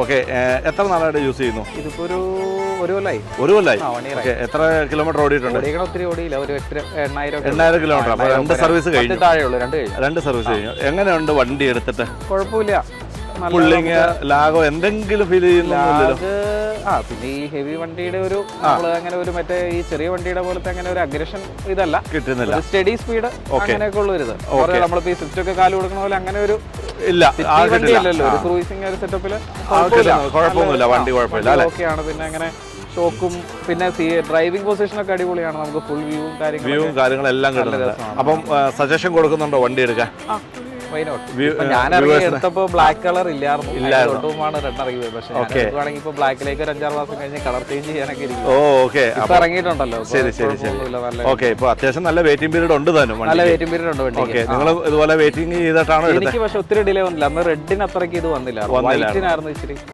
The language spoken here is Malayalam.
ഓക്കെ, എത്ര നാളായിട്ട് യൂസ് ചെയ്യുന്നു? ഇതിപ്പോ ഒരു കൊല്ലായി. ഒരു കൊല്ലായി. എത്ര കിലോമീറ്റർ ഓടിയിട്ടുണ്ട്? ഒത്തിരി ഓടിയില്ല, ഒരു 8,000 കിലോമീറ്റർ. അപ്പോൾ 2 സർവീസ് കഴിഞ്ഞു. താഴെയുള്ളൂ, 2 സർവീസ് കഴിഞ്ഞു. എങ്ങനെയുണ്ട് വണ്ടി എടുത്തിട്ട്? കുഴപ്പമില്ല. പുള്ളിങ് ലാഗോ എന്തെങ്കിലും ഫീൽ ചെയ്യുന്നില്ലല്ലോ? പിന്നെ ഈ ഹെവി വണ്ടിയുടെ ഒരു അങ്ങനെ ഒരു മറ്റേ ഈ ചെറിയ വണ്ടിയുടെ പോലത്തെ അങ്ങനെ ഒരു അഗ്രഷൻ ഇതല്ല കിട്ടുന്നില്ല. സ്റ്റഡി സ്പീഡ് അങ്ങനെയൊക്കെ ഉള്ള ഒരു ഇത്. നമ്മളിപ്പോ ഈ സ്വിഫ്റ്റ് ഒക്കെ കാല് കൊടുക്കുന്ന പോലെ അങ്ങനെ ഒരു ഇല്ല, വണ്ടിയല്ലല്ലോ. ഒരു ക്രൂസിംഗ് ഒരു സെറ്റപ്പില് കുഴപ്പമൊന്നുമില്ല, വണ്ടി കുഴപ്പമില്ല. ഓക്കെയാണ്. പിന്നെ അങ്ങനെ ഷോക്കും പിന്നെ ഡ്രൈവിംഗ് പൊസിഷൻ ഒക്കെ അടിപൊളിയാണ്. നമുക്ക് ഫുൾ വ്യൂവും കാര്യങ്ങളെല്ലാം കിട്ടുന്നുണ്ട്. അപ്പം സജഷൻ കൊടുക്കുന്നുണ്ടോ വണ്ടി എടുക്കാൻ? ഞാൻ ഇറങ്ങി എടുത്തപ്പോ ബ്ലാക്ക് കളർ ഇല്ലായിരുന്നു. റെഡ് ഇറങ്ങിയത്. പക്ഷേ ആണെങ്കിൽ ഇപ്പൊ ബ്ലാക്കിലേക്ക് ഒരു 5-6 മാസം കഴിഞ്ഞ് കളർ ചേഞ്ച് ചെയ്യാനൊക്കെ ഇരിക്കും. ഇറങ്ങിയിട്ടുണ്ടല്ലോ. ശരി. ഓക്കെ, ഇപ്പൊ അത്യാവശ്യം നല്ല വെയിറ്റിംഗ് പീരീഡ് ഉണ്ട് താനും. നല്ല വെയിറ്റിംഗ് പീരീഡ് ഉണ്ട്. നിങ്ങൾ ഇതുപോലെ വെയിറ്റിംഗ് ചെയ്തിട്ടാണോ? എനിക്ക് പക്ഷെ ഒത്തിരി ഡിലേ വന്നില്ല. അന്ന് റെഡിന് അത്രയ്ക്ക് ഇത് വന്നില്ല, വൈറ്റിനായിരുന്നു ഇച്ചിരി.